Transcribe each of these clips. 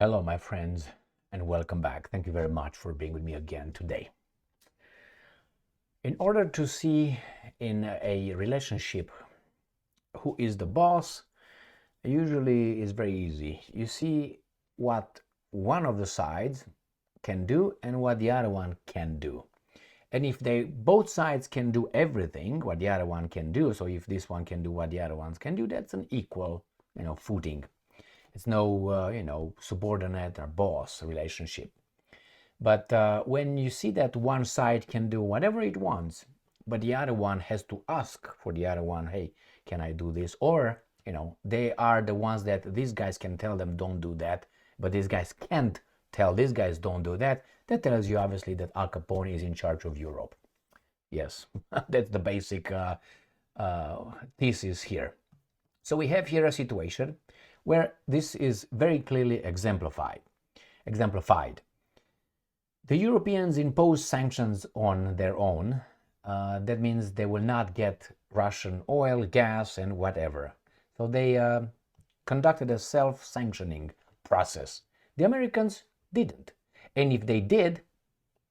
Hello, my friends, and welcome back. Thank you very much for being with me again today. In order to see in a relationship who is the boss, usually is very easy. You see what one of the sides can do and what the other one can do. And if they both sides can do everything what the other one can do, so if this one can do what the other ones can do, that's an equal, footing. It's no, subordinate or boss relationship. But when you see that one side can do whatever it wants, but the other one has to ask for the other one, hey, can I do this? Or, they are the ones that these guys can tell them don't do that, but these guys can't tell these guys don't do that. That tells you obviously that Al Capone is in charge of Europe. Yes, that's the basic thesis here. So we have here a situation where this is very clearly exemplified. The Europeans impose sanctions on their own. That means they will not get Russian oil, gas, and whatever. So they conducted a self-sanctioning process. The Americans didn't. And if they did,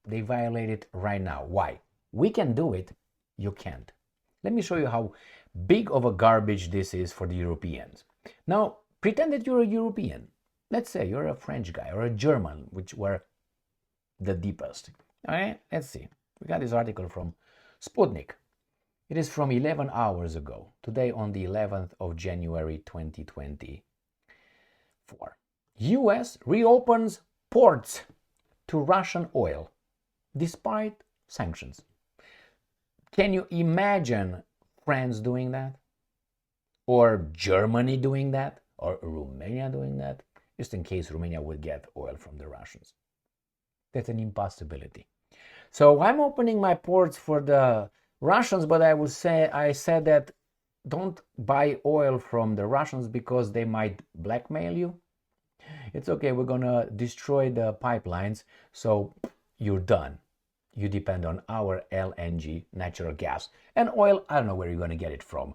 they violate it right now. Why? We can do it, you can't. Let me show you how big of a garbage this is for the Europeans. Now, pretend that you're a European. Let's say you're a French guy or a German, which were the deepest. All right, let's see. We got this article from Sputnik. It is from 11 hours ago, today on the 11th of January 2024. US reopens ports to Russian oil despite sanctions. Can you imagine France doing that? Or Germany doing that? Or Romania doing that? Just in case Romania would get oil from the Russians. That's an impossibility. So I'm opening my ports for the Russians, but I said that don't buy oil from the Russians because they might blackmail you. It's okay, we're gonna destroy the pipelines, so you're done. You depend on our LNG, natural gas. And oil, I don't know where you're gonna get it from.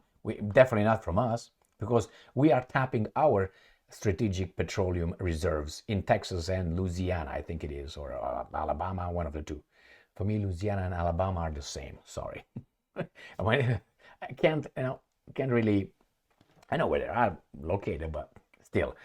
Definitely not from us, because we are tapping our strategic petroleum reserves in Texas and Louisiana, I think it is, or Alabama, one of the two. For me, Louisiana and Alabama are the same. Sorry, I can't really. I know where they are located, but still.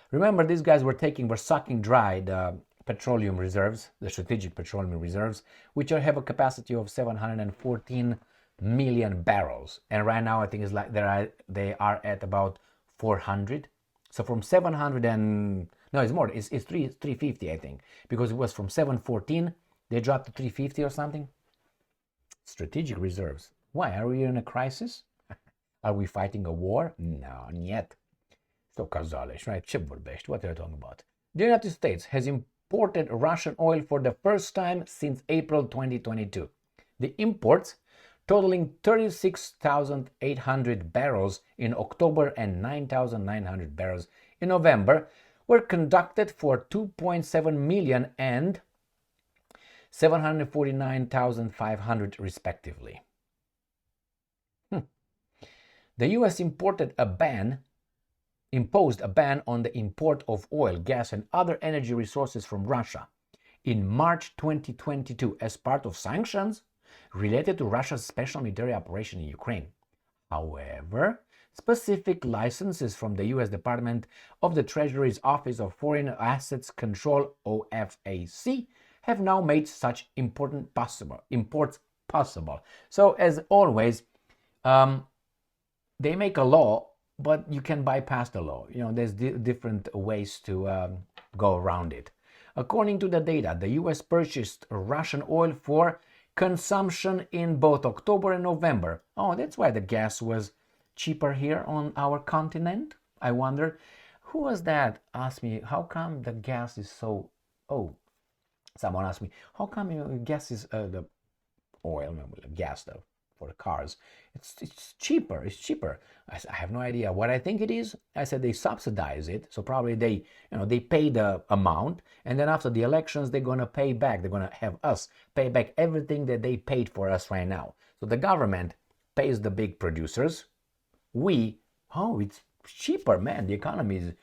Remember, these guys were sucking dry the petroleum reserves, the strategic petroleum reserves, which have a capacity of 714 million barrels, and right now I think it's like they are at about 400. So from 700 and no, it's more. It's 350, I think, because it was from 714. They dropped to 350 or something. Strategic reserves. Why? Are we in a crisis? Are we fighting a war? No, yet. So cazaleș, right? Ce vorbești? What are you talking about? The United States has imported Russian oil for the first time since April 2022. The imports, totaling 36,800 barrels in October and 9,900 barrels in November, were conducted for 2.7 million and 749,500 respectively. The US imposed a ban on the import of oil, gas, and other energy resources from Russia in March 2022 as part of sanctions related to Russia's special military operation in Ukraine. However, specific licenses from the U.S. Department of the Treasury's Office of Foreign Assets Control, OFAC, have now made such imports possible. So, as always, they make a law, but you can bypass the law. There's different ways to go around it. According to the data, the U.S. purchased Russian oil for consumption in both October and November. Oh, that's why the gas was cheaper here on our continent. I wonder, who was that asked me, how come the gas is so... Oh, someone asked me, how come gas is the oil, gas though, for the cars, it's cheaper. I have no idea what I think it is. I said they subsidize it, so probably they pay the amount, and then after the elections they're gonna pay back. They're gonna have us pay back everything that they paid for us right now. So the government pays the big producers. It's cheaper, man. The economy is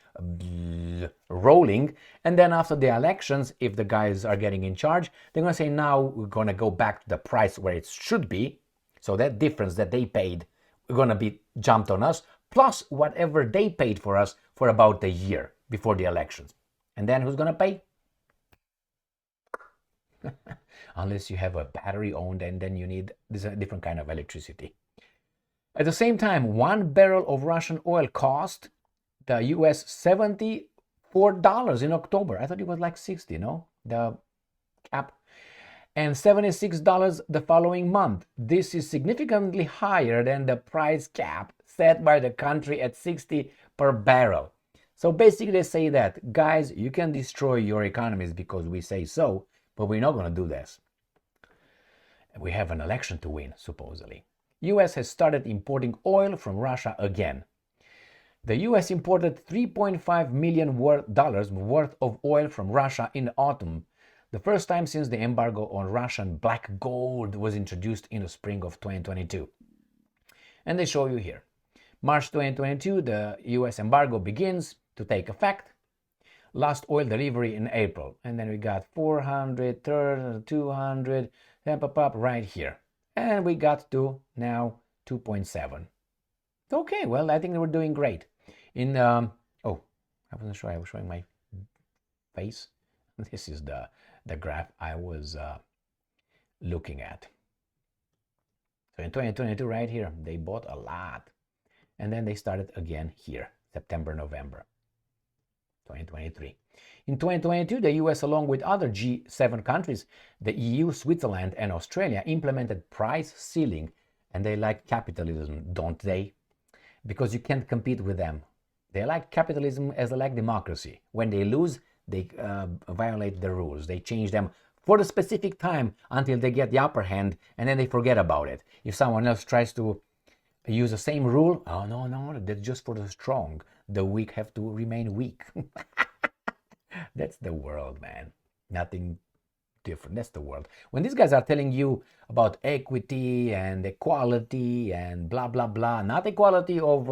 rolling. And then after the elections, if the guys are getting in charge, they're going to say, now we're going to go back to the price where it should be. So that difference that they paid, we're going to be jumped on us, plus whatever they paid for us for about a year before the elections. And then who's going to pay? Unless you have a battery owned, and then you need this different kind of electricity. At the same time, 1 barrel of Russian oil cost the US $74 in October. I thought it was like 60, no? The cap. And $76 the following month. This is significantly higher than the price cap set by the country at 60 per barrel. So basically they say that, guys, you can destroy your economies because we say so, but we're not going to do this. We have an election to win, supposedly. US has started importing oil from Russia again. The US imported $3.5 million worth of oil from Russia in the autumn, the first time since the embargo on Russian black gold was introduced in the spring of 2022. And they show you here. March 2022, the US embargo begins to take effect. Last oil delivery in April. And then we got 400, 200, right here. And we got to now 2.7. Okay, well, I think we're doing great. In oh, I wasn't sure I was showing my face. This is the graph I was looking at. So in 2022, right here, they bought a lot. And then they started again here, September, November 2023. In 2022, the US, along with other G7 countries, the EU, Switzerland, and Australia, implemented price ceiling. And they like capitalism, don't they? Because you can't compete with them. They like capitalism as they like democracy. When they lose, they violate the rules. They change them for a specific time until they get the upper hand, and then they forget about it. If someone else tries to use the same rule, oh, no, that's just for the strong. The weak have to remain weak. That's the world, man. Nothing different. That's the world. When these guys are telling you about equity and equality and blah, blah, blah, not equality of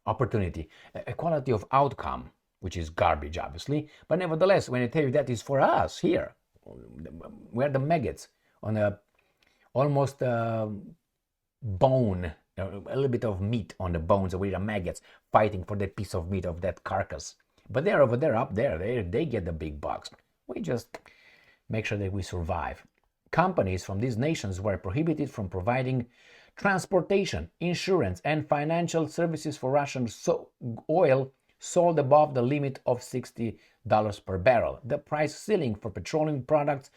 opportunity, equality of outcome, which is garbage, obviously. But nevertheless, when I tell you that is for us here, we're the maggots on a almost bone, a little bit of meat on the bones. We're the maggots fighting for that piece of meat of that carcass. But they're over there, up there. They get the big bucks. We just make sure that we survive. Companies from these nations were prohibited from providing transportation, insurance, and financial services for Russian oil sold above the limit of $60 per barrel. The price ceiling for petroleum products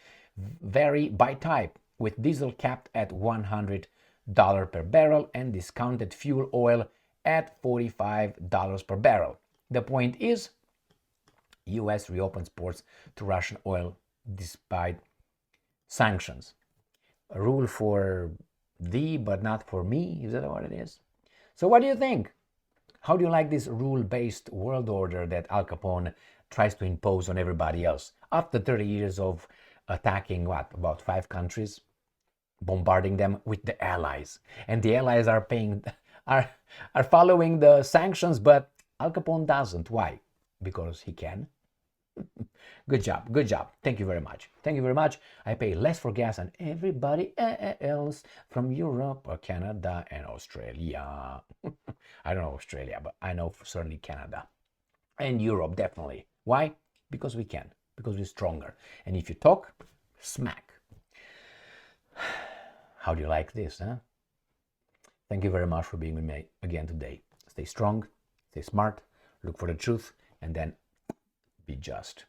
vary by type, with diesel capped at $100 per barrel and discounted fuel oil at $45 per barrel. The point is, US reopens ports to Russian oil despite sanctions. A rule for thee, but not for me? Is that what it is? So what do you think? How do you like this rule-based world order that Al Capone tries to impose on everybody else? After 30 years of attacking, about 5 countries, bombarding them with the allies. And the allies are following the sanctions, but Al Capone doesn't. Why? Because he can. Good job. Thank you very much. I pay less for gas than everybody else from Europe or Canada and Australia. I don't know Australia, but I know certainly Canada and Europe, definitely. Why? Because we can. Because we're stronger. And if you talk, smack. How do you like this, huh? Thank you very much for being with me again today. Stay strong, stay smart, look for the truth, and then be just.